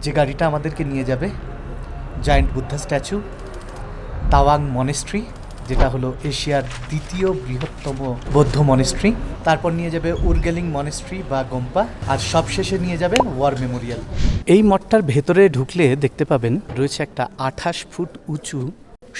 যে গাড়িটা আমাদেরকে নিয়ে যাবে giant Buddha statue, Tawang monastery, যেটা হলো এশিয়ার দ্বিতীয় বৃহত্তম বৌদ্ধ মনেস্ট্রি, তারপর নিয়ে যাবে উর্গেলিং মনেস্ট্রি বা গোম্পা, আর সবশেষে নিয়ে যাবে ওয়ার মেমোরিয়াল। এই মঠটার ভেতরে ঢুকলে দেখতে পাবেন রয়েছে একটা 28 ফুট উঁচু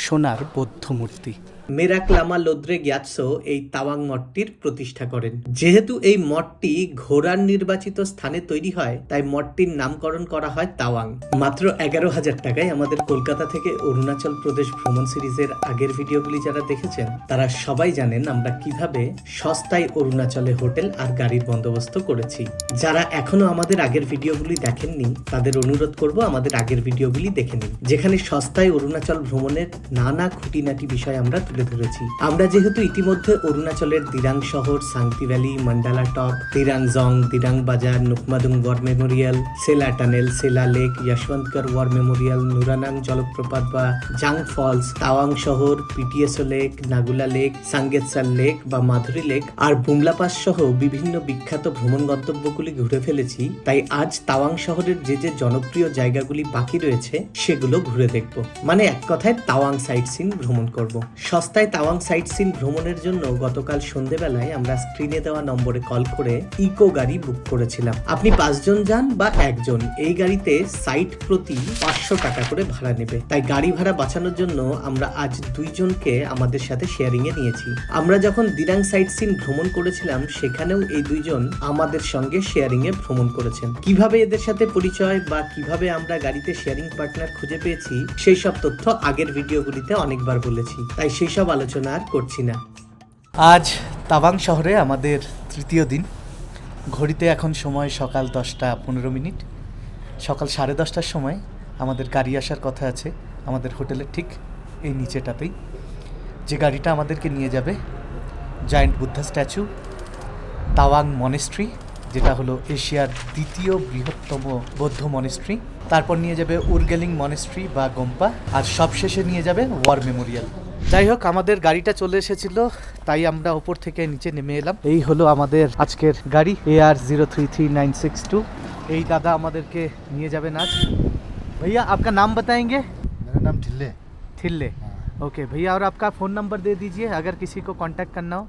সোনার বৌদ্ধ মূর্তি। মেরাক লামা লোদ্রে গ্যাতসো এই তাওয়াং মঠটির প্রতিষ্ঠা করেন। যেহেতু এই মঠটি ঘোড়ার নির্বাচিত স্থানে তৈরি হয়, তাই মঠটির নামকরণ করা হয় তাওয়াং। মাত্র 11,000 টাকায় আমাদের কলকাতা থেকে অরুণাচল প্রদেশ ভ্রমণ সিরিজের আগের ভিডিওগুলি যারা দেখেছেন তারা সবাই জানেন আমরা কিভাবে সস্তায় অরুণাচলে হোটেল আর গাড়ির বন্দোবস্ত করেছি। যারা এখনো আমাদের আগের ভিডিওগুলি দেখেননি তাদের অনুরোধ করব আমাদের আগের ভিডিওগুলি দেখে নিন, যেখানে সস্তায় অরুণাচল ভ্রমণের নানা খুঁটিনাটি বিষয় আমরা তুলে ধরেছি। আমরা যেহেতু ইতিমধ্যে অরুণাচলের দিরাং শহর, সাংতি ভ্যালি, মন্ডালা টপ, দিরাং জং, দিরাং বাজার, Nukmadung war memorial, Sela tunnel, Sela lake, Jaswantgarh war memorial, Nuranang জলপ্রপাত বা জাং ফলস, তাওয়াং শহর, PTSO lake, Nagula lake, Sangetsar lake বা মাধুরী লেক আর বুমলা পাস সহ বিভিন্ন বিখ্যাত ভ্রমণ গন্তব্যগুলি ঘুরে ফেলেছি। তাই আজ তাওয়াং শহরের যে যে জনপ্রিয় জায়গাগুলি বাকি রয়েছে সেগুলো ঘুরে দেখব। মানে এক কথায় তাওয়াং সাইট সিন ভ্রমণ করব। সস্তায় তাওয়াং সাইট সিন ভ্রমণের জন্য গতকাল সন্ধ্যেবেলায় আমরা স্ক্রিনে দেওয়া নম্বরে কল করে ইকো গাড়ি বুক করেছিলাম। আপনি 5 জন যান বা একজন, এই গাড়িতে সাইট প্রতি 500 টাকা করে ভাড়া নেবে। তাই গাড়ি ভাড়া বাঁচানোর জন্য আমরা আজ 2 জনকে আমাদের সাথে শেয়ারিং এ নিয়েছি। আমরা যখন দিরাং সাইট সিন ভ্রমণ করেছিলাম সেখানেও এই 2 জন আমাদের সঙ্গে শেয়ারিং এ ভ্রমণ করেছেন। কিভাবে এদের সাথে পরিচয় বা কিভাবে আমরা গাড়িতে শেয়ারিং পার্টনার খুঁজে পেয়েছি সেই সব তথ্য আগের ভিডিওগুলিতে অনেকবার বলেছি, তাই সেই সব আলোচনা আর করছি না। আজ তাওয়াং শহরে আমাদের তৃতীয় দিন। ঘড়িতে এখন সময় সকাল 10:15। সকাল 10:30টার সময় আমাদের গাড়ি আসার কথা আছে আমাদের হোটেলের ঠিক এই নিচেটাতেই। যে গাড়িটা আমাদেরকে নিয়ে যাবে giant Buddha statue, Tawang monastery, যেটা হলো এশিয়ার দ্বিতীয় বৃহত্তম বৌদ্ধ মনেস্ট্রি, তারপর নিয়ে যাবে উর্গেলিং মনেস্ট্রি বা গোম্পা, আর সবশেষে নিয়ে যাবে ওয়ার মেমোরিয়াল। যাই হোক, আমাদের গাড়িটা চলে এসেছিল, তাই আমরা উপর থেকে নিচে নেমে এলাম। এই হলো আমাদের আজকের গাড়ি AR033962। এই দাদা আমাদেরকে নিয়ে যাবেন আজ। भैया आपका नाम बताएंगे? मेरा नाम ठिल्ले। ठिल्ले, ओके भैया। और आपका फ़ोन नंबर दे दीजिए अगर किसी को कांटेक्ट करना हो।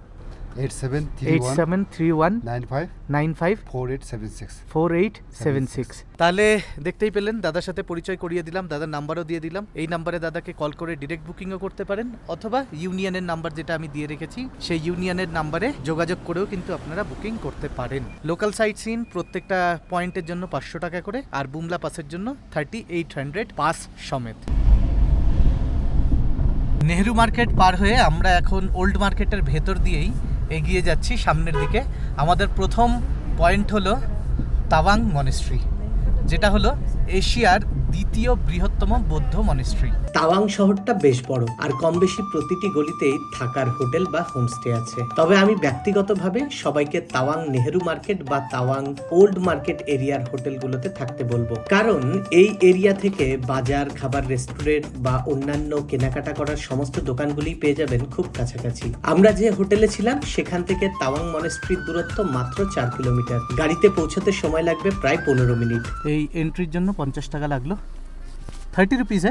8731 95 4876 4876। তাহলে দেখতেই পেলেন দাদার সাথে পরিচয় করিয়ে দিলাম, দাদার নাম্বারও দিয়ে দিলাম। এই নাম্বারে দাদাকে কল করে ডিরেক্ট বুকিংও করতে পারেন, অথবা ইউনিয়নের নাম্বার যেটা আমি দিয়ে রেখেছি সেই ইউনিয়নের নাম্বারে যোগাযোগ করেও কিন্তু আপনারা বুকিং করতে পারেন। লোকাল সাইট সিন প্রত্যেকটা পয়েন্টের জন্য 500 টাকা করে, আর বুমলা পাসের জন্য 3800 পাস সমেত। নেহেরু মার্কেট পার হয়ে আমরা এখন ওল্ড মার্কেটের ভেতর দিয়েই এগিয়ে যাচ্ছি সামনের দিকে। আমাদের প্রথম পয়েন্ট হলো তাওয়াং মনেস্ট্রি, যেটা হলো এশিয়ার দ্বিতীয় বৃহত্তম বৌদ্ধ মনেস্ট্রি। তাওয়াং শহরটা বেশ বড়, আর কম বেশি প্রতিটি গলিতেই থাকার হোটেল বা হোমস্টে আছে। তবে আমি ব্যক্তিগতভাবে সবাইকে তাওয়াং নেহেরু মার্কেট বা তাওয়াং ওল্ড মার্কেট এরিয়ার হোটেলগুলোতে থাকতে বলবো, কারণ এই এরিয়া থেকে বাজার, খাবার, রেস্টুরেন্ট বা অন্যান্য কেনাকাটা করার সমস্ত দোকানগুলি পেয়ে যাবেন খুব কাছাকাছি। আমরা যে হোটেলে ছিলাম সেখান থেকে তাওয়াং মনেস্ট্রির দূরত্ব মাত্র 4 কিলোমিটার। গাড়িতে পৌঁছতে সময় লাগবে প্রায় 15 মিনিট। এই এন্ট্রির জন্য 50 টাকা লাগলো। 30 রুপিস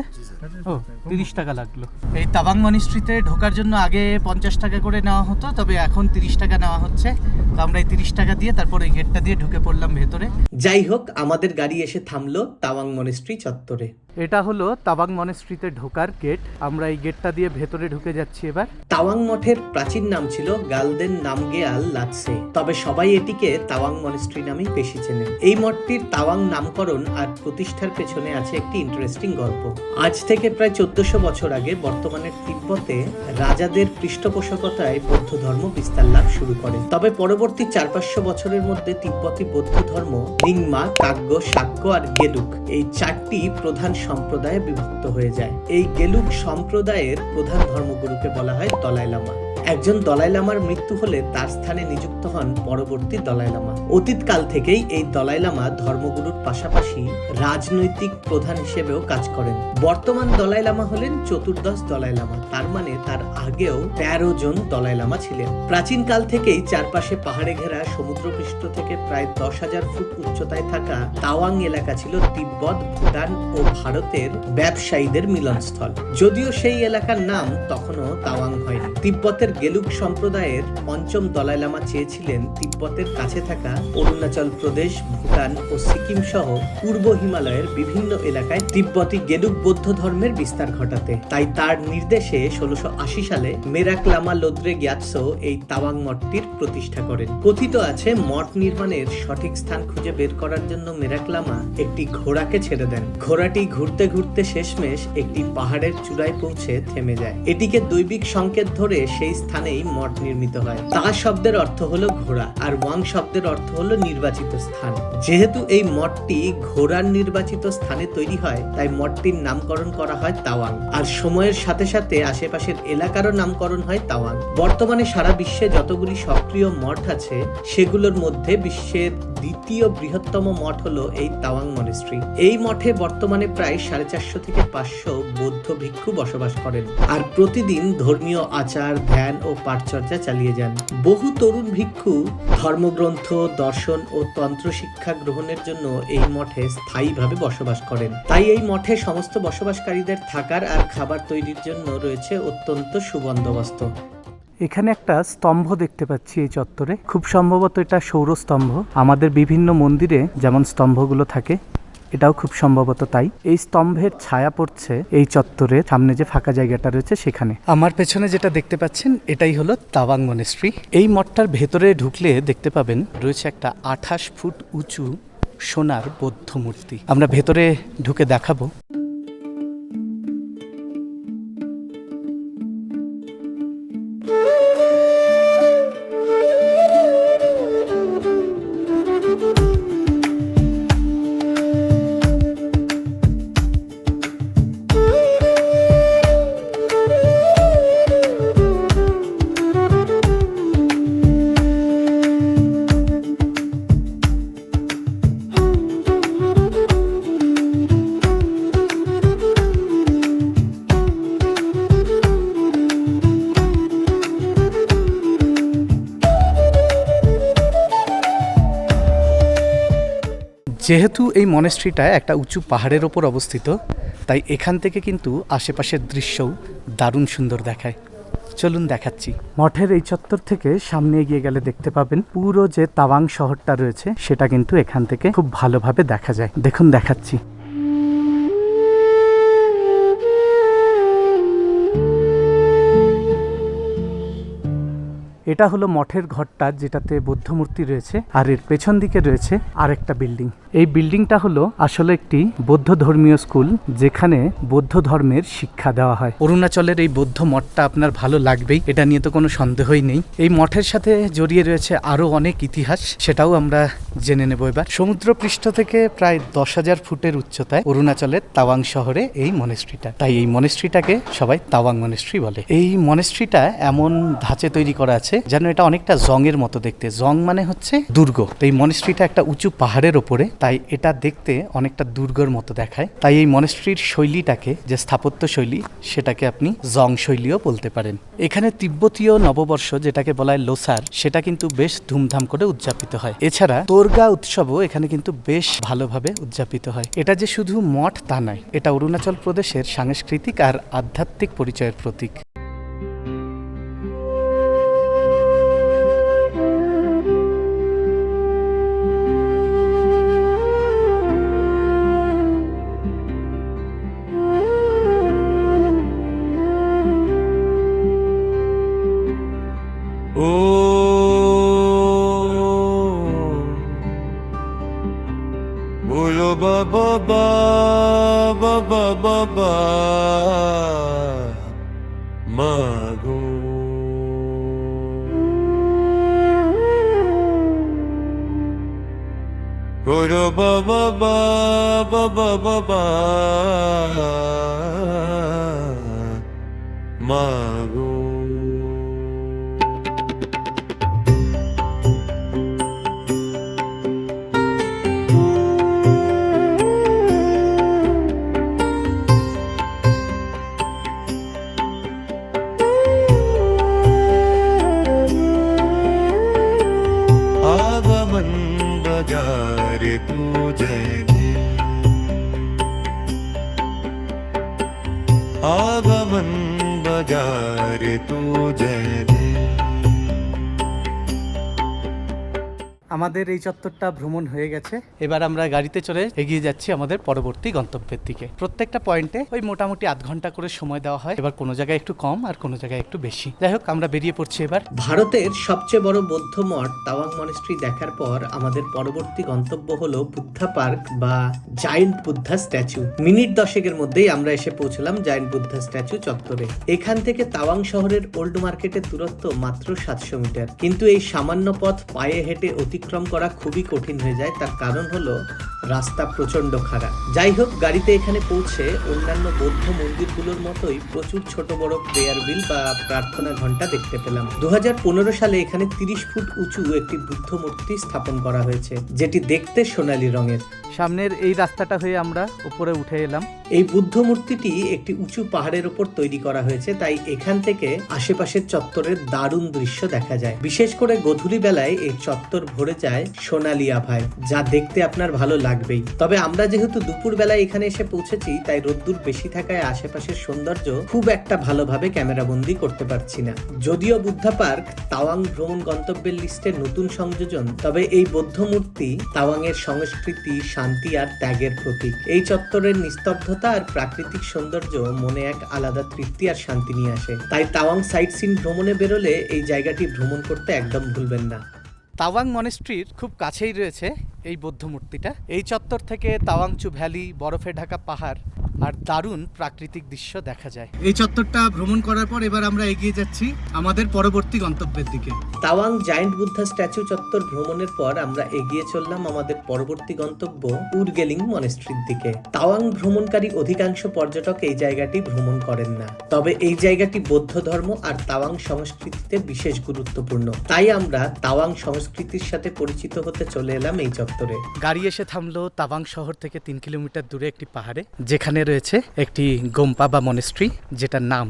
ও 30 টাকা লাগলো। এই তাওয়াং মনেস্ট্রিতে ঢোকার জন্য আগে 50 টাকা করে নেওয়া হতো, তবে এখন 30 টাকা নেওয়া হচ্ছে। তো আমরা এই 30 টাকা দিয়ে তারপর এই গেটটা দিয়ে ঢুকে পড়লাম ভেতরে। যাই হোক, আমাদের গাড়ি এসে থামলো তাওয়াং মনেস্ট্রি চত্বরে। এটা হলো তাওয়াং মনেস্ট্রিতে ঢোকার গেট। আমরা এই গেটটা দিয়ে ভেতরে ঢুকে যাচ্ছি এবার। তাওয়াং মঠের প্রাচীন নাম ছিল গালদেন নামগেয়াল লাতসে, তবে সবাই এটিকে তাওয়াং মনেস্ট্রি নামেই বেশি চেনেন। এই মঠটির তাওয়াং নামকরণ আর প্রতিষ্ঠার পেছনে আছে একটি ইন্টারেস্টিং গল্প। আজ থেকে প্রায় 1400 বছর আগে বর্তমানের তিব্বতে রাজাদের পৃষ্ঠপোষকতায় বৌদ্ধ ধর্ম বিস্তার লাভ শুরু করে। তবে পরবর্তী 400-500 বছরের মধ্যে তিব্বতী বৌদ্ধ ধর্ম রিংমা, কাগ্য, শাক্য আর গেলুক এই 4টি প্রধান সম্প্রদায়ে বিভক্ত হয়ে যায়। এই গেলুক সম্প্রদায়ের প্রধান ধর্মগুরুকে বলা হয় দলাই লামা। একজন দলাই লামার মৃত্যু হলে তার স্থানে নিযুক্ত হন পরবর্তী দলাই লামা। অতীতকাল থেকেই এই দলাই লামা ধর্মগুরুর পাশাপাশি রাজনৈতিক প্রধান হিসেবেও কাজ করেন। বর্তমান দলাই লামা হলেন চতুর্দশ দলাই লামা, তার মানে তার আগেও 13 জন দলাই লামা ছিলেন। প্রাচীন কাল থেকেই চারপাশে পাহাড়ে ঘেরা সমুদ্রপৃষ্ঠ থেকে প্রায় 10,000 ফুট উচ্চতায় থাকা তাওয়াং এলাকা ছিল তিব্বত, ভুটান ও ভারতের ব্যবসায়ীদের মিলনস্থল। যদিও সেই এলাকার নাম তখনও তাওয়াং হয়নি। তিব্বতের গেলুক সম্প্রদায়ের পঞ্চম দলাই লামা চেয়েছিলেন তিব্বতের কাছে থাকা অরুণাচল প্রদেশ, ভুটান ও সিকিম সহ পূর্ব হিমালয়ের বিভিন্ন এলাকায় তিব্বতী গেলুক বৌদ্ধ ধর্মের বিস্তার ঘটাতে। তাই তার নির্দেশে 1680 সালে মেরাক লামা লোদ্রে গ্যাতসো এই তাওয়াং মঠটির প্রতিষ্ঠা করেন। কথিত আছে মঠ নির্মাণের সঠিক স্থান খুঁজে বের করার জন্য মেরাক লামা একটি ঘোড়াকে ছেড়ে দেন। ঘোড়াটি ঘুরতে ঘুরতে শেষমেশ একটি পাহাড়ের চূড়ায় পৌঁছে থেমে যায়। এটিকে দৈবিক সংকেত ধরে সেই স্থানেই মঠ নির্মিত হয়। তা শব্দের অর্থ হলো ঘোড়া আর ওয়াং শব্দের অর্থ হলো নির্বাচিত স্থান। যেহেতু এই মঠটি ঘোড়ার নির্বাচিত স্থানে তৈরি হয়, তাই মঠটির নামকরণ করা হয় তাওয়াং। আর সময়ের সাথে সাথে আশেপাশের এলাকারও নামকরণ হয় তাওয়াং। বর্তমানে সারা বিশ্বে যতগুলি সক্রিয় মঠ আছে, সেগুলোর মধ্যে বিশ্বের দ্বিতীয় বৃহত্তম মঠ হলো এই তাওয়াং মনেস্ট্রি। এই মঠে বর্তমানে প্রায় 450 থেকে 500 বৌদ্ধ ভিক্ষু বসবাস করেন আর প্রতিদিন ধর্মীয় আচার, ধ্যান ও পাঠচর্চা চালিয়ে যান। বহু তরুণ ভিক্ষু ধর্মগ্রন্থ, দর্শন ও তন্ত্র শিক্ষা গ্রহণের জন্য এই মঠে স্থায়ীভাবে বসবাস করেন। তাই এই মঠে সমস্ত বসবাসকারীদের থাকার আর খাবার তৈরির জন্য রয়েছে অত্যন্ত সুবন্দোবস্ত। এখানে একটা স্তম্ভ দেখতে পাচ্ছি এই চত্বরে, খুব সম্ভবত এটা সৌরস্তম্ভ। আমাদের বিভিন্ন মন্দিরে যেমন স্তম্ভগুলো থাকে, এটাও খুব সম্ভবত তাই। এই স্তম্ভের ছায়া পড়ছে এই চত্বরের সামনে যে ফাঁকা জায়গাটা রয়েছে সেখানে। আমার পেছনে যেটা দেখতে পাচ্ছেন এটাই হলো তাওয়াং মনেস্ট্রি। এই মঠটার ভেতরে ঢুকলে দেখতে পাবেন রয়েছে একটা 28 ফুট উঁচু সোনার বৌদ্ধ মূর্তি। আমরা ভেতরে ঢুকে দেখাবো। যেহেতু এই মনেস্ট্রিটা একটা উঁচু পাহাড়ের ওপর অবস্থিত, তাই এখান থেকে কিন্তু আশেপাশের দৃশ্যও দারুণ সুন্দর দেখায়। চলুন দেখাচ্ছি। মঠের এই চত্বর থেকে সামনে এগিয়ে গেলে দেখতে পাবেন পুরো যে তাওয়াং শহরটা রয়েছে সেটা কিন্তু এখান থেকে খুব ভালোভাবে দেখা যায়। দেখুন দেখাচ্ছি। এটা হলো মঠের ঘরটা, যেটাতে বৌদ্ধ মূর্তি রয়েছে, আর এর পেছন দিকে রয়েছে আরেকটা বিল্ডিং। এই বিল্ডিংটা হলো আসলে একটি বৌদ্ধ ধর্মীয় স্কুল, যেখানে বৌদ্ধ ধর্মের শিক্ষা দেওয়া হয়। অরুণাচলের এই বৌদ্ধ মঠটা আপনার ভালো লাগবেই, এটা নিয়ে তো কোনো সন্দেহই নেই। এই মঠের সাথে জড়িয়ে রয়েছে আরো অনেক ইতিহাস, সেটাও আমরা জেনে নেব এবার। সমুদ্রপৃষ্ঠ থেকে প্রায় 10,000 ফুটের উচ্চতায় অরুণাচলের তাওয়াং শহরে এই মনেস্ট্রিটা। তাই এই মনেস্ট্রিটাকে সবাই তাওয়াং মনেস্ট্রি বলে। এই মনেস্ট্রিটা এমন ধাঁচে তৈরি করা আছে যেন এটা অনেকটা জং এর মতো দেখতে। জং মানে হচ্ছে দুর্গ। তো এই মনেস্ট্রিটা একটা উঁচু পাহাড়ের ওপরে, তাই এটা দেখতে অনেকটা দুর্গের মতো দেখায়। তাই এই মনেস্ট্রির শৈলীটাকে, যে স্থাপত্য শৈলী, সেটাকে আপনি জং শৈলীও বলতে পারেন। এখানে তিব্বতীয় নববর্ষ, যেটাকে বলা হয় লোসার, সেটা কিন্তু বেশ ধুমধাম করে উদযাপিত হয়। এছাড়া তোরগা উৎসবও এখানে কিন্তু বেশ ভালোভাবে উদযাপিত হয়। এটা যে শুধু মঠ তা নয়, এটা অরুণাচল প্রদেশের সাংস্কৃতিক আর আধ্যাত্মিক পরিচয়ের প্রতীক। Bolo ba ba ba ba ba ba ba mago Bolo ba ba ba ba ba ba ba mago आगमन बजारे तू जय दे। আমাদের এই চত্বরটা ভ্রমণ হয়ে গেছে। এবার আমরা গাড়িতে চড়ে এগিয়ে যাচ্ছি আমাদের পরবর্তী গন্তব্যের দিকে। প্রত্যেকটা পয়েন্টে ওই মোটামুটি আধ ঘন্টা করে সময় দেওয়া হয়। এবার কোনো জায়গায় একটু কম আর কোনো জায়গায় একটু বেশি। যাই হোক, আমরা বেরিয়ে পড়ছি এবার। ভারতের সবচেয়ে বড় বৌদ্ধ মঠ তাওয়াং মনেস্ট্রি দেখার পর আমাদের পরবর্তী গন্তব্য হলো বুদ্ধা পার্ক বা জায়েন্ট বুদ্ধা স্ট্যাচু। মিনিট 10 মধ্যেই আমরা এসে পৌঁছলাম জায়েন্ট বুদ্ধা স্ট্যাচু চত্বরে। এখান থেকে তাওয়াং শহরের ওল্ড মার্কেটের দূরত্ব মাত্র 700 মিটার, কিন্তু এই সামান্য পথ পায়ে হেঁটে অতিক্রম করা খুবই কঠিন হয়ে যায়। তার কারণ হলো রাস্তা প্রচন্ড খারাপ। যাই হোক, গাড়িতে এখানে পৌঁছে অন্যান্য বৌদ্ধ মন্দিরগুলোর মতোই প্রচুর ছোট বড় প্রেয়ার বিল বা প্রার্থনা ঘন্টা দেখতে পেলাম। 2015 সালে এখানে 30 ফুট উঁচু একটি বুদ্ধ মূর্তি স্থাপন করা হয়েছে, যেটি দেখতে সোনালী রঙের। সামনের এই রাস্তাটা হয়ে আমরা উপরে উঠে এলাম। এই বুদ্ধ মূর্তিটি একটি উঁচু পাহাড়ের উপর তৈরি করা হয়েছে, তাই এখান থেকে আশেপাশের চত্বরের দারুণ দৃশ্য দেখা যায়। বিশেষ করে গধূলি বেলায় এই চত্বর ভরে যায় সোনালী আভায়, যা দেখতে আপনার ভালো লাগবেই। তবে আমরা যেহেতু দুপুর বেলায় এখানে এসে পৌঁছেছি, তাই রোদ্দুর বেশি থাকায় আশেপাশের সৌন্দর্য খুব একটা ভালোভাবে ক্যামেরাবন্দি করতে পারছি না। যদিও বুদ্ধা পার্ক তাওয়াং ভ্রমণ গন্তব্যের লিস্টে নতুন সংযোজন, তবে এই বৌদ্ধ মূর্তি তাওয়াং এর সংস্কৃতি, শান্তি আর ত্যাগের প্রতীক। এই চত্বরের নিস্তব্ধতা আর প্রাকৃতিক সৌন্দর্য মনে এক আলাদা তৃপ্তি আর শান্তি নিয়ে আসে। তাই তাওয়াং সাইট সিন ভ্রমণে বেরোলে এই জায়গাটি ভ্রমণ করতে একদম ভুলবেন না। তাওয়াং মনেস্ট্রির খুব কাছেই রয়েছে এই বৌদ্ধ মূর্তিটা। এই চত্বর থেকে তাওয়াংচু ভ্যালি, বরফে ঢাকা পাহাড় আর দারুণ প্রাকৃতিক দৃশ্য দেখা যায়। এই চত্বরটা ভ্রমণ করার পর এবার আমরা এগিয়ে যাচ্ছি আমাদের পরবর্তী গন্তব্যের দিকে। তাওয়াং জায়েন্ট বুদ্ধা স্ট্যাচু চত্বর ভ্রমণের পর আমরা এগিয়ে চললাম আমাদের পরবর্তী গন্তব্য উরগেলিং মনেস্ট্রির দিকে। তাওয়াং ভ্রমণকারী অধিকাংশ পর্যটক এই জায়গাটি ভ্রমণ করেন না, তবে এই জায়গাটি বৌদ্ধ ধর্ম আর তাওয়াং সংস্কৃতিতে বিশেষ গুরুত্বপূর্ণ। তাই আমরা তাওয়াং সংস্কৃতির সাথে পরিচিত হতে চলে এলাম এই চত্বরে। গাড়ি এসে থামলো তাওয়াং শহর থেকে 3 কিলোমিটার দূরে একটি পাহাড়ে, যেখানে রয়েছে একটি গোম্পা বা মনেস্ট্রি, যেটার নাম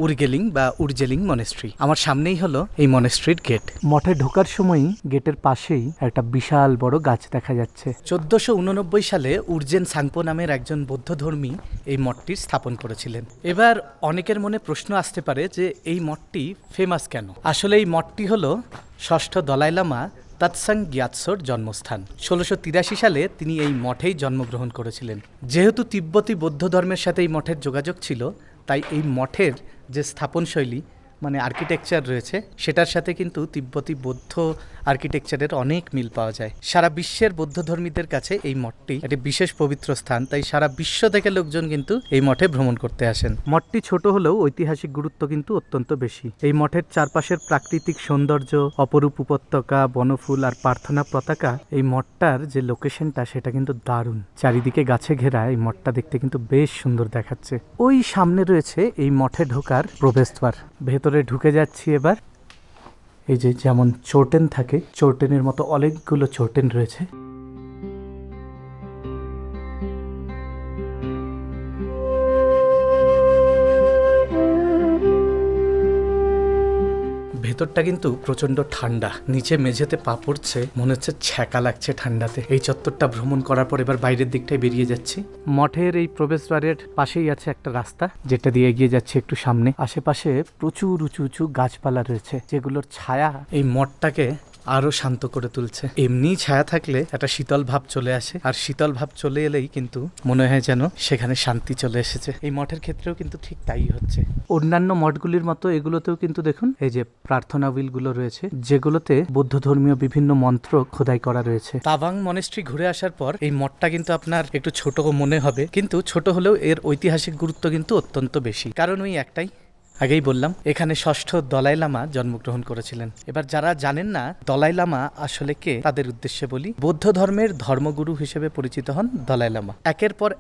উরগেলিং বা উরজেলিং মনেস্ট্রি। আমার সামনেই হলো এই মনেস্ট্রির গেট। মঠে ঢোকার সময়ই গেটের পাশেই একটা বিশাল বড় গাছ দেখা যাচ্ছে। 1489 সালে উর্জেন সাংপো নামের একজন বৌদ্ধধর্মী এই মঠটি স্থাপন করেছিলেন। এবার অনেকের মনে প্রশ্ন আসতে পারে যে এই মঠটি ফেমাস কেন। আসলে এই মঠটি হলো ষষ্ঠ দলাই লামা তৎসং গ্যাতসোর জন্মস্থান। 1683 সালে তিনি এই মঠেই জন্মগ্রহণ করেছিলেন। যেহেতু তিব্বতী বৌদ্ধ ধর্মের সাথে এই মঠের যোগাযোগ ছিল, তাই এই মঠের যে স্থাপনশৈলী মানে আর্কিটেকচার রয়েছে, সেটার সাথে কিন্তু তিব্বতী বৌদ্ধ আর্কিটেকচারের অনেক মিল পাওয়া যায়। সারা বিশ্বের বৌদ্ধ ধর্মীদের কাছে এই মঠটি একটি বিশেষ পবিত্র স্থান, তাই সারা বিশ্ব থেকে লোকজন কিন্তু এই মঠে ভ্রমণ করতে আসেন। মঠটি ছোট হলেও ঐতিহাসিক গুরুত্ব কিন্তু অত্যন্ত বেশি। এই মঠের চারপাশের প্রাকৃতিক সৌন্দর্য, অপরূপ উপত্যকা, বনফুল আর প্রার্থনা পতাকা, এই মঠটার যে লোকেশনটা সেটা কিন্তু দারুণ। চারিদিকে গাছে ঘেরা এই মঠটা দেখতে কিন্তু বেশ সুন্দর দেখাচ্ছে। ওই সামনে রয়েছে এই মঠে ঢোকার প্রবেশদ্বার। ভেতরে ঢুকে যাচ্ছি এবার। এই যে যেমন চোরটেন থাকে, চোরটেনের মতো অনেকগুলো চোরটেন রয়েছে। ভেতরটা কিন্তু প্রচন্ড ঠান্ডা, নিচে মেঝেতে পা পড়ছে, মনে হচ্ছে ছ্যাঁকা লাগছে ঠান্ডাতে। এই চত্বরটা ভ্রমণ করার পর এবার বাইরের দিকটায় বেরিয়ে যাচ্ছি। মঠের এই প্রবেশদ্বারের পাশেই আছে একটা রাস্তা, যেটা দিয়ে এগিয়ে যাচ্ছে একটু সামনে। আশেপাশে প্রচুর উঁচু উঁচু গাছপালা রয়েছে, যেগুলোর ছায়া এই মঠটাকে আরো শান্ত করে তুলছে। এমনি ছায়া থাকলে একটা শীতল ভাব চলে আসে, আর শীতল ভাব চলে এলেই কিন্তু মনে হয় যেন সেখানে শান্তি চলে এসেছে। এই মঠের ক্ষেত্রেও কিন্তু ঠিক তাই হচ্ছে। অন্যান্য মঠগুলির মতো এগুলোতেও কিন্তু দেখুন এই যে প্রার্থনা হুইলগুলো রয়েছে, যেগুলোতে বৌদ্ধ ধর্মীয় বিভিন্ন মন্ত্র খোদাই করা রয়েছে। তাওয়াং মনেস্ট্রি ঘুরে আসার পর এই মঠটা কিন্তু আপনার একটু ছোট মনে হবে, কিন্তু ছোট হলেও এর ঐতিহাসিক গুরুত্ব কিন্তু অত্যন্ত বেশি। কারণ ওই একটাই, আগেই বললাম, এখানে ষষ্ঠ দলাই লামা জন্মগ্রহণ করেছিলেন। এবার যারা জানেন না দলাই লামা আসলে কে, তাদের উদ্দেশ্যে বলি, বৌদ্ধ ধর্মের ধর্মগুরু হিসেবে পরিচিত হন দলাই লামা। একের পর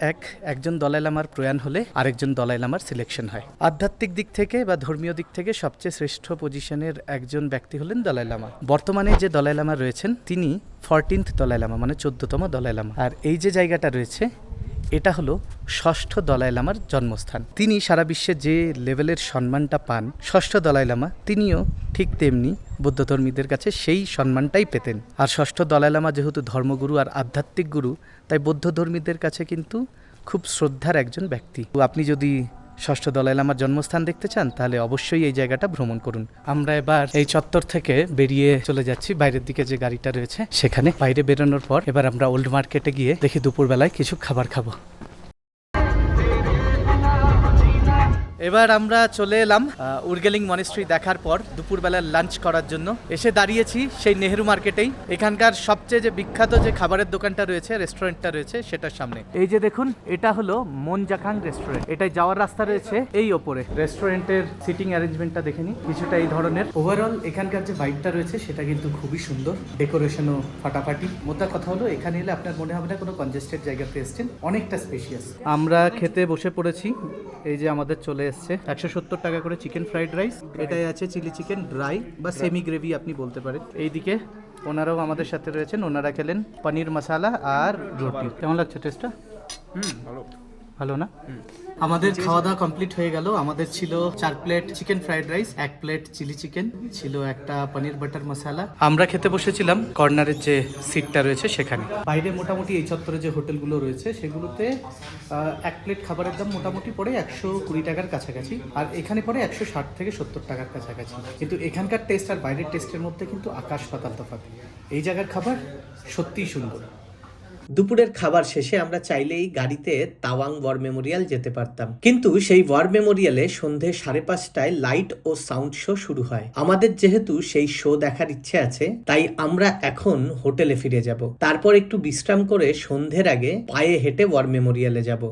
একজন দলাই লামার প্রয়াণ হলে আরেকজন দলাই লামার সিলেকশন হয়। আধ্যাত্মিক দিক থেকে বা ধর্মীয় দিক থেকে সবচেয়ে শ্রেষ্ঠ পজিশনের একজন ব্যক্তি হলেন দলাই লামা। বর্তমানে যে দলাই লামা রয়েছেন তিনি 14th দলাই লামা, মানে 14তম দলাই লামা। আর এই যে জায়গাটা রয়েছে এটা হলো ষষ্ঠ দলাই লামার জন্মস্থান। তিনি সারা বিশ্বে যে লেভেলের সম্মানটা পান, ষষ্ঠ দলাই লামা তিনিও ঠিক তেমনি বৌদ্ধধর্মীদের কাছে সেই সম্মানটাই পেতেন। আর ষষ্ঠ দলাই লামা যেহেতু ধর্মগুরু আর আধ্যাত্মিক গুরু, তাই বৌদ্ধধর্মীদের কাছে কিন্তু খুব শ্রদ্ধার একজন ব্যক্তি। আপনি যদি ষষ্ঠ দলাই লামার জন্মস্থান দেখতে চান তাহলে অবশ্যই এই জায়গাটা ভ্রমণ করুন। আমরা এবার এই চত্বর থেকে বেরিয়ে চলে যাচ্ছি বাইরের দিকে যে গাড়িটা রয়েছে সেখানে। বাইরে বেরোনোর পর এবার আমরা ওল্ড মার্কেটে গিয়ে দেখি দুপুরবেলায় কিছু খাবার খাবো। এবার আমরা চলে এলাম উর্গেলিং মনেস্ট্রি দেখার পর দুপুরবেলা লাঞ্চ করার জন্য। এসে দাঁড়িয়েছি সেই নেহেরু মার্কেটেই, এখানকার সবচেয়ে যে বিখ্যাত যে খাবারের দোকানটা রয়েছে, রেস্টুরেন্টটা রয়েছে সেটার সামনে। এই যে দেখুন, এটা হলো মনজাখাং রেস্টুরেন্ট। এটাই যাওয়ার রাস্তা রয়েছে এই ওপরে। রেস্টুরেন্টের সিটিং অ্যারেঞ্জমেন্টটা দেখে নিন, কিছুটা এই ধরনের। ওভারঅল এখানকার যে ভাইবটা রয়েছে সেটা কিন্তু খুবই সুন্দর, ডেকোরেশনও ফাটাফাটি। মোদ্দা কথা হলো এখানে এলে আপনার মনে হবে না কোনো কনজেস্টেড জায়গাতে এসছেন, অনেকটা স্পেশিয়াস। আমরা খেতে বসে পড়েছি। এই যে আমাদের চলে এসছে 170 টাকা করে চিকেন ফ্রাইড রাইস, এটাই আছে চিলি চিকেন ড্রাই বা সেমি গ্রেভি আপনি বলতে পারেন। এইদিকে ওনারাও আমাদের সাথে রয়েছেন, ওনারা খেলেন পনির মশালা আর রুটি। কেমন লাগছে টেস্টটা? ভালো না? আমাদের খাওয়া দাওয়া কমপ্লিট হয়ে গেল। আমাদের ছিল 4 plate chicken fried rice, 1 plate chilli chicken, ছিল একটা পনির বাটার মশালা। আমরা খেতে বসেছিলাম কর্নারের যে সিটটা রয়েছে সেখানে। বাইরে মোটামুটি এই চত্বরে যে হোটেলগুলো রয়েছে সেগুলোতে 1 প্লেট খাবারের দাম মোটামুটি পড়ে 120 টাকার কাছাকাছি, আর এখানে পড়ে 160 থেকে 70 টাকার কাছাকাছি। কিন্তু এখানকার টেস্ট আর বাইরের টেস্টের মধ্যে কিন্তু আকাশ পাতাল তফাৎ। এই জায়গার খাবার সত্যিই সুন্দর। দুপুরের খাবার শেষে আমরা চাইলেই গাড়িতে তাওয়াং ওয়ার মেমোরিয়াল যেতে পারতাম, কিন্তু সেই ওয়ার মেমোরিয়ালে সন্ধে 5:30টায় লাইট ও সাউন্ড শো শুরু হয়। আমাদের যেহেতু সেই শো দেখার ইচ্ছে আছে, তাই আমরা এখন হোটেলে ফিরে যাব। তারপর একটু বিশ্রাম করে সন্ধ্যের আগে পায়ে হেঁটে ওয়ার মেমোরিয়ালে যাব।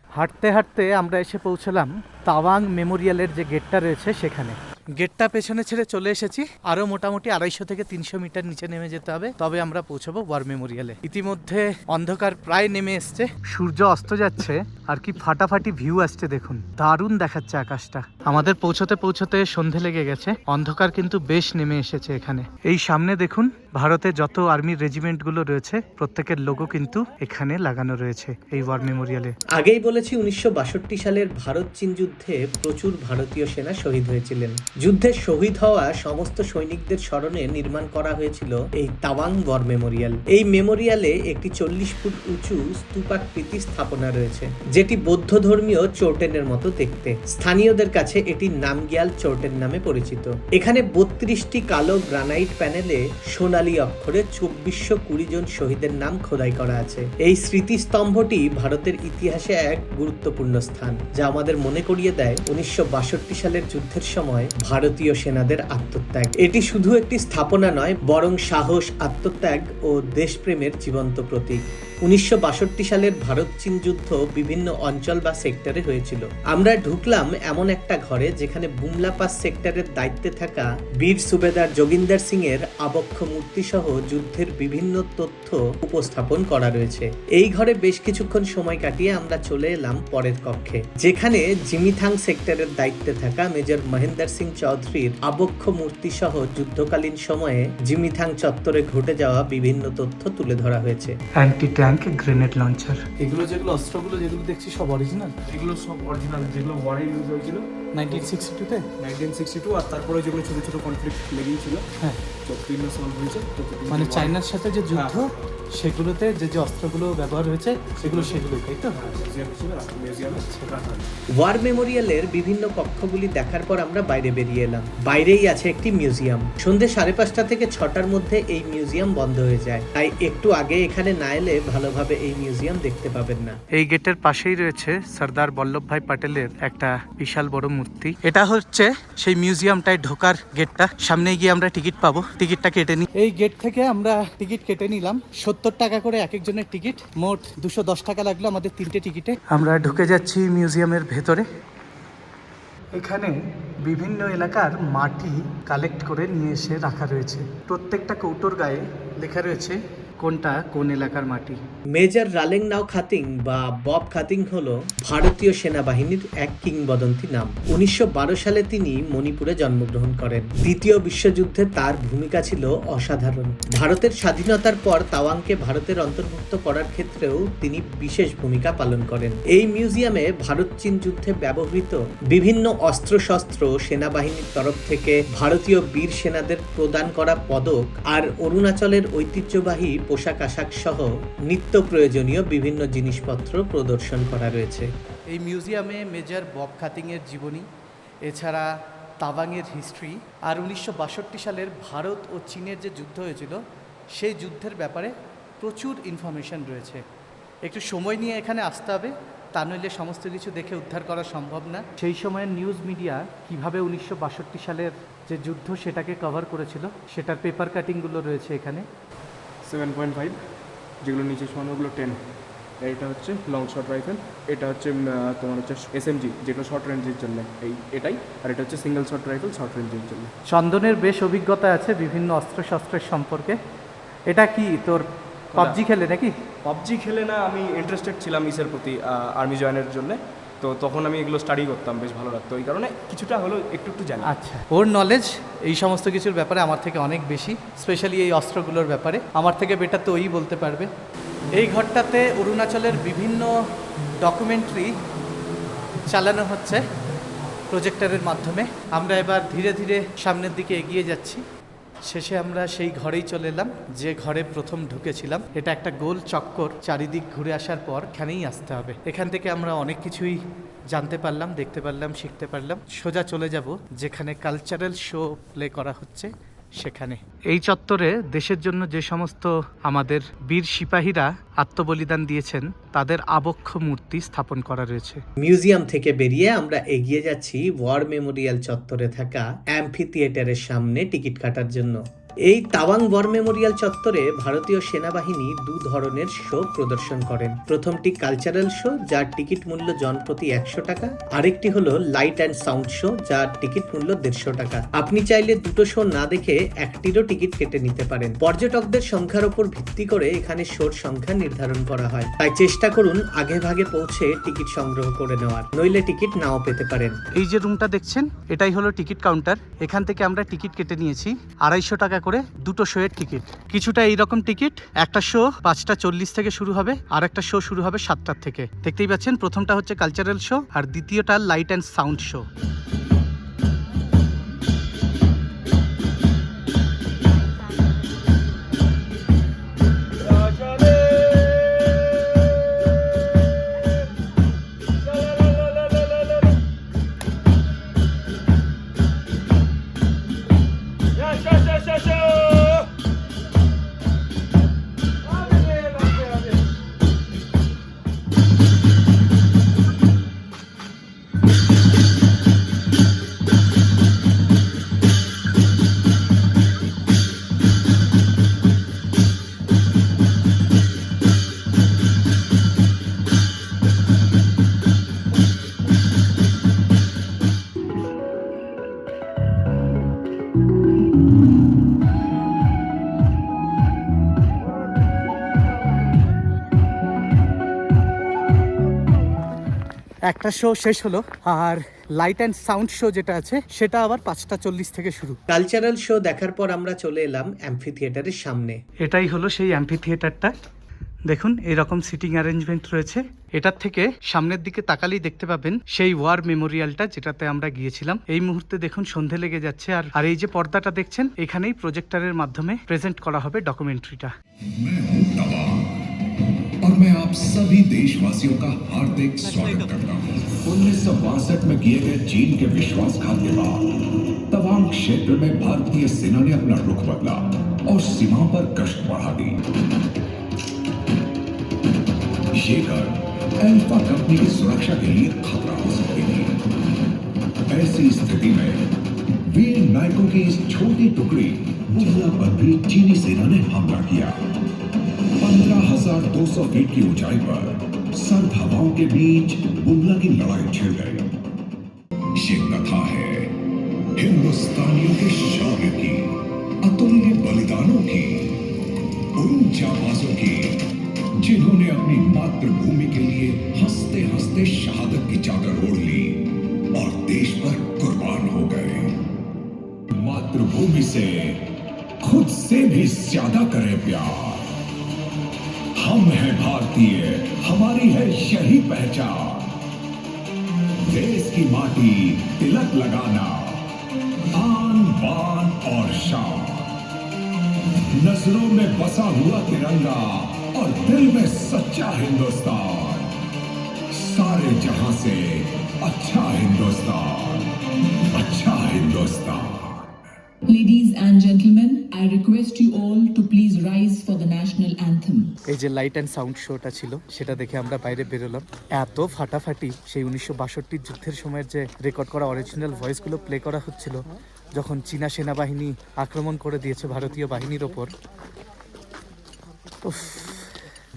হাঁটতে হাঁটতে আমরা এসে পৌঁছলাম তাওয়াং মেমোরিয়ালের যে গেটটা রয়েছে সেখানে। গেটটা পেছনে ছেড়ে চলে এসেছি, আরো মোটামুটি 250 থেকে 300 মিটার নিচে নেমে যেতে হবে, তবে আমরা পৌঁছবো ওয়ার মেমোরিয়ালে। ইতিমধ্যে অন্ধকার প্রায় নেমে এসছে, সূর্য অস্ত যাচ্ছে, আর কি ফাটাফাটি ভিউ আসছে দেখুন, দারুণ দেখাচ্ছে আকাশটা। আমাদের পৌঁছতে পৌঁছতে সন্ধে লেগে গেছে, অন্ধকার কিন্তু বেশ নেমে এসেছে এখানে। এই সামনে দেখুন, ভারতে যত আর্মির রেজিমেন্ট গুলো রয়েছে প্রত্যেকের লোগো কিন্তু এখানে লাগানো রয়েছে এই ওয়ার মেমোরিয়ালে। আগেই বলেছি 1962 সালের ভারত চীন যুদ্ধে প্রচুর ভারতীয় সেনা শহীদ হয়েছিলেন। যুদ্ধে শহীদ হওয়া সমস্ত সৈনিকদের স্মরণে নির্মাণ করা হয়েছিল এই তাওয়াং ওয়ার মেমোরিয়াল। এই মেমোরিয়ালে একটি 40 ফুট উঁচু স্তূপাকৃতি স্থাপনা রয়েছে, যেটি বৌদ্ধ ধর্মীয় চোরটেনের মতো দেখতে। স্থানীয়দের কাছে এটি নামগিয়াল চোরটেন নামে পরিচিত। এখানে 32টি কালো গ্রানাইট প্যানেলে সোনালী অক্ষরে 2420 জন শহীদের নাম খোদাই করা আছে। এই স্মৃতিস্তম্ভটি ভারতের ইতিহাসে এক গুরুত্বপূর্ণ স্থান, যা আমাদের মনে করিয়ে দেয় 1962 সালের যুদ্ধের সময় ভারতীয় সেনাদের আত্মত্যাগ। এটি শুধু একটি স্থাপনা নয়, বরং সাহস, আত্মত্যাগ ও দেশপ্রেমের জীবন্ত প্রতীক। 1962 সালের ভারত চীন যুদ্ধ বিভিন্ন অঞ্চল বা সেক্টরে হয়েছিল। আমরা ঢুকলাম এমন একটা ঘরে যেখানে বুমলা পাস সেক্টরের দায়িত্বে থাকা বীর সুবেদার যোগিন্দর সিং এর আবক্ষ মূর্তি সহ যুদ্ধের বিভিন্ন তথ্য উপস্থাপন করা রয়েছে। এই ঘরে বেশ কিছুক্ষণ সময় কাটিয়ে আমরা চলে এলাম পরের কক্ষে, যেখানে জিমিথাং সেক্টরের দায়িত্বে থাকা মেজর মহেন্দ্র সিং চৌধুরীর আবক্ষ মূর্তি সহ যুদ্ধকালীন সময়ে জিমিথাং চত্বরে ঘটে যাওয়া বিভিন্ন তথ্য তুলে ধরা হয়েছে। অ্যান্টি ট্যাঙ্ক গ্রেনেড লঞ্চার, এগুলো যেগুলো অস্ত্রগুলো যেগুলো দেখছি সব অরিজিনাল। এগুলো সব অরিজিনাল, যেগুলো ওয়ারে ইউজ হয়েছিল 1962-তে 1962, আর তারপরে যেগুলো ছোটো ছোটো কনফ্লিক্ট লেগেছিল, হ্যাঁ, যতদিন সলভ হয়েছে মানে চায়নার সাথে যে যুদ্ধ, সেগুলোতে যে যে অস্ত্রগুলো ব্যবহার হয়েছে সেগুলোই, তাই তো? ওয়ার মেমোরিয়ালের বিভিন্ন কক্ষগুলি দেখার পর আমরা বাইরে বেরিয়ে এলাম। বাইরেই আছে একটি মিউজিয়াম। সন্ধ্যে 5:30 থেকে 6টার মধ্যে এই মিউজিয়াম বন্ধ হয়ে যায়, তাই একটু আগে এখানে না এলে ভালোভাবে এই মিউজিয়াম দেখতে পাবেন না। এই গেটের পাশেই রয়েছে সর্দার বল্লভভাই প্যাটেলের একটা বিশাল বড় মূর্তি। এটা হচ্ছে সেই মিউজিয়ামটায় ঢোকার গেটটা। সামনে গিয়ে আমরা টিকিট পাবো, টিকিটটা কেটে নিই। এই গেট থেকে আমরা টিকিট কেটে নিলাম, 70 টাকা করে এক একজনের টিকিট, মোট 210 টাকা লাগলো আমাদের 3টে টিকিটে। আমরা ঢুকে যাচ্ছি মিউজিয়ামের ভেতরে। এখানে বিভিন্ন এলাকার মাটি কালেক্ট করে নিয়ে এসে রাখা রয়েছে। প্রত্যেকটা কৌটোর গায়ে লেখা রয়েছে কোনটা কোন এলাকার মাটি। মেজর রালেংনাও খাতিং বা বব খাতিং হলো ভারতীয় সেনাবাহিনীর এক কিংবদন্তি নাম। 1912 সালে তিনি মণিপুরে জন্মগ্রহণ করেন। দ্বিতীয় বিশ্বযুদ্ধে তার ভূমিকা ছিল অসাধারণ। ভারতের স্বাধীনতার পর তাওয়াংকে ভারতের অন্তর্ভুক্ত করার ক্ষেত্রেও তিনি বিশেষ ভূমিকা পালন করেন। এই মিউজিয়ামে ভারত চীন যুদ্ধে ব্যবহৃত বিভিন্ন অস্ত্রশস্ত্র, সেনাবাহিনীর তরফ থেকে ভারতীয় বীর সেনাদের প্রদান করা পদক আর অরুণাচলের ঐতিহ্যবাহী পোশাক আশাক সহ নিত্য প্রয়োজনীয় বিভিন্ন জিনিসপত্র প্রদর্শন করা রয়েছে। এই মিউজিয়ামে মেজর বব খাতিংয়ের জীবনী, এছাড়া তাওয়াংয়ের হিস্ট্রি, আর 1962 সালের ভারত ও চীনের যে যুদ্ধ হয়েছিল সেই যুদ্ধের ব্যাপারে প্রচুর ইনফরমেশন রয়েছে। একটু সময় নিয়ে এখানে আসতে হবে, তা নইলে সমস্ত কিছু দেখে উদ্ধার করা সম্ভব না। সেই সময়ের নিউজ মিডিয়া কিভাবে 1962 সালের যে যুদ্ধ সেটাকে কভার করেছিল সেটার পেপার কাটিংগুলো রয়েছে এখানে। 7.5, যেগুলো নিচে শোয়ানো ওগুলো 10। এইটা হচ্ছে লং শর্ট রাইফেল, এটা হচ্ছে তোমার হচ্ছে SMG, যেগুলো শর্ট রেঞ্জের জন্য এটাই, আর এটা হচ্ছে সিঙ্গেল শর্ট রাইফেল শর্ট রেঞ্জের জন্য। চন্দনের বেশ অভিজ্ঞতা আছে বিভিন্ন অস্ত্রশস্ত্রের সম্পর্কে। এটা কি তোর পাবজি খেলে নাকি? পাবজি খেলে না, আমি ইন্টারেস্টেড ছিলাম ইসের প্রতি, আর্মি জয়েনের জন্য। তো তখন আমি এগুলো স্টাডি করতাম, বেশ ভালো লাগতো, এই কারণে কিছুটা হলো একটু একটু জানি। আচ্ছা, ওর নলেজ এই সমস্ত কিছুর ব্যাপারে আমার থেকে অনেক বেশি, স্পেশালি এই অস্ত্রগুলোর ব্যাপারে আমার থেকে বেটার তো ওই বলতে পারবে। এই ঘরটাতে অরুণাচলের বিভিন্ন ডকুমেন্টারি চালানো হচ্ছে প্রজেক্টরের মাধ্যমে। আমরা এবার ধীরে ধীরে সামনের দিকে এগিয়ে যাচ্ছি। শেষে আমরা সেই ঘরেই চলে এলাম যে ঘরে প্রথম ঢুকেছিলাম। এটা একটা গোল চক্কর, চারিদিক ঘুরে আসার পর এখানেই আসতে হবে। এখান থেকে আমরা অনেক কিছুই জানতে পারলাম, দেখতে পারলাম, শিখতে পারলাম। সোজা চলে যাব যেখানে কালচারাল শো প্লে করা হচ্ছে সেখানে। এই চত্বরে দেশের জন্য যে সমস্ত আমাদের বীর সিপাহীরা আত্মবলিদান দিয়েছেন তাদের আবক্ষ মূর্তি স্থাপন করা রয়েছে। মিউজিয়াম থেকে বেরিয়ে আমরা এগিয়ে যাচ্ছি ওয়ার মেমোরিয়াল চত্বরে থাকা অ্যাম্ফি থিয়েটারের সামনে টিকিট কাটার জন্য। এই তাওয়াং ওয়ার মেমোরিয়াল চত্বরে ভারতীয় সেনাবাহিনী দু ধরনের শো প্রদর্শন করেন। প্রথমটি কালচারাল শো, যার টিকিট মূল্য জনপ্রতি 100 টাকা। আরেকটি হলো লাইট অ্যান্ড সাউন্ড শো, যার টিকিট মূল্য 150 টাকা। আপনি চাইলে দুটো শো না দেখে একটিরও টিকিট কেটে নিতে পারেন। পর্যটকদের সংখ্যার উপর ভিত্তি করে এখানে শোর সংখ্যা নির্ধারণ করা হয়, তাই চেষ্টা করুন আগে ভাগে পৌঁছে টিকিট সংগ্রহ করে নেওয়ার, নইলে টিকিট নাও পেতে পারেন। এই যে রুমটা দেখছেন এটাই হলো টিকিট কাউন্টার। এখান থেকে আমরা টিকিট কেটে নিয়েছি 250 টাকা করে দুটো শোয়ের টিকিট। কিছুটা এইরকম টিকিট, একটা শো 5:40 থেকে শুরু হবে, আর একটা শো শুরু হবে 7টা থেকে। দেখতেই পাচ্ছেন প্রথমটা হচ্ছে কালচারাল শো আর দ্বিতীয়টা লাইট অ্যান্ড সাউন্ড শো। একটা শো শেষ হলো, আর লাইট অ্যান্ড সাউন্ড শো যেটা আছে সেটা আবার 5:40 থেকে শুরু। কালচারাল শো দেখার পর আমরা চলে এলাম অ্যাম্ফি থিয়েটারের সামনে। এটাই হলো সেই অ্যাম্ফি থিয়েটারটা। দেখুন এরকম সিটিং অ্যারেঞ্জমেন্ট রয়েছে। এটার থেকে সামনের দিকে তাকালেই দেখতে পাবেন সেই ওয়ার মেমোরিয়ালটা যেটাতে আমরা গিয়েছিলাম। এই মুহূর্তে দেখুন সন্ধে লেগে যাচ্ছে, আর এই যে পর্দাটা দেখছেন এখানেই প্রজেক্টরের মাধ্যমে প্রেজেন্ট করা হবে ডকুমেন্টারিটা। और मैं आप सभी देशवासियों का हार्दिक स्वागत करता हूँ। 1962 में किए गए चीन के विश्वासघात के बाद तवांग क्षेत्र में भारतीय सेना ने अपना रुख बदला और सीमाओं पर गश्त बढ़ा दी। ये कर अल्फा कंपनी की सुरक्षा के लिए खतरा हो सकती थी। ऐसी स्थिति में वीर नायकों की इस छोटी टुकड़ी बुल्ला पर भी चीनी सेना ने हमला किया। 15,200 फीट की ऊंचाई पर सर्द हवाओं के बीच बुल्ला की लड़ाई छिड़ गई। ये कथा है हिंदुस्तानियों के शौर्य की, अतुल्य बलिदानों की, उन जाबाजों की जिन्होंने अपनी मातृभूमि के लिए हंसते हंसते शहादत की चादर ओढ़ ली और देश पर कुर्बान हो गए। मातृभूमि से खुद से भी ज्यादा करें प्यार। हम हैं भारतीय, हमारी है यही पहचान। देश की माटी तिलक लगाना, आन बान और शान। नजरों में बसा हुआ तिरंगा और दिल में सच्चा हिंदुस्तान। सारे जहां से अच्छा हिंदुस्तान, अच्छा Hindustan. Ladies and gentlemen, I request you all to please rise for the national anthem. এই যে লাইট অ্যান্ড সাউন্ড শোটা ছিল সেটা দেখে আমরা বাইরে বেরোলাম। এত ফাটাফাটি, সেই 1962 যুদ্ধের সময়ের যে রেকর্ড করা অরিজিনাল ভয়েসগুলো প্লে করা হচ্ছিল যখন চীনা সেনাবাহিনী আক্রমণ করে দিয়েছে ভারতীয় বাহিনীর ওপর। উফ,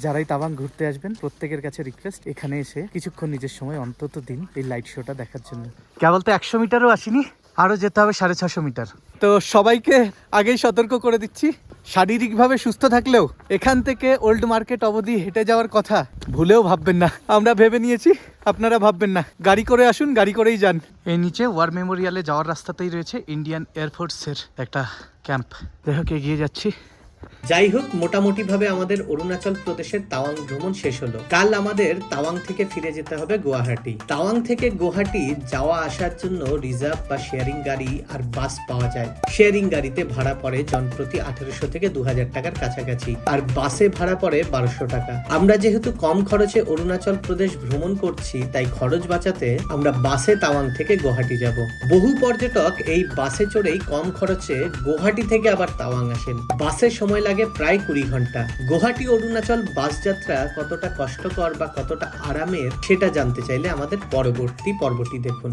যারাই তাওয়াং ঘুরতে আসবেন প্রত্যেকের কাছে রিকোয়েস্ট এখানে এসে কিছুক্ষণ নিজের সময় অন্তত দিন এই লাইট শোটা দেখার জন্য। কেবল তো 100 মিটারও আসিনি, আরও যেতে হবে 650 মিটার। তো সবাইকে আগেই সতর্ক করে দিচ্ছি, শারীরিকভাবে সুস্থ থাকলেও এখান থেকে ওল্ড মার্কেট অবধি হেঁটে যাওয়ার কথা ভুলেও ভাববেন না। আমরা ভেবে নিয়েছি, আপনারা ভাববেন না। গাড়ি করে আসুন, গাড়ি করেই যান। এই নিচে ওয়ার মেমোরিয়ালে যাওয়ার রাস্তাতেই রয়েছে ইন্ডিয়ান এয়ারফোর্সের একটা ক্যাম্প। যাই হোক, এগিয়ে যাচ্ছি। যাই হোক, মোটামুটিভাবে আমাদের অরুণাচল প্রদেশের তাওয়াং ভ্রমণ শেষ হলো। কাল আমাদের তাওয়াং থেকে ফিরে যেতে হবে গুয়াহাটি। তাওয়াং থেকে গুয়াহাটি যাওয়া আসার জন্য রিজার্ভ বা শেয়ারিং গাড়ি আর বাস পাওয়া যায়। শেয়ারিং গাড়িতে ভাড়া পড়ে জনপ্রতি 1800 থেকে 2000 টাকার কাছাকাছি, আর বাসে ভাড়া পড়ে 1200 টাকা। আমরা যেহেতু কম খরচে অরুণাচল প্রদেশ ভ্রমণ করছি, তাই খরচ বাঁচাতে আমরা বাসে তাওয়াং থেকে গুয়াহাটি যাব। বহু পর্যটক এই বাসে চড়েই কম খরচে গুয়াহাটি থেকে আবার তাওয়াং আসেন। বাসে সময় লাগে প্রায় 20 ঘন্টা। গুয়াহাটি অরুণাচল বাস যাত্রা কতটা কষ্টকর বা কতটা আরামের সেটা জানতে চাইলে আমাদের পরবর্তী পর্বটি দেখুন।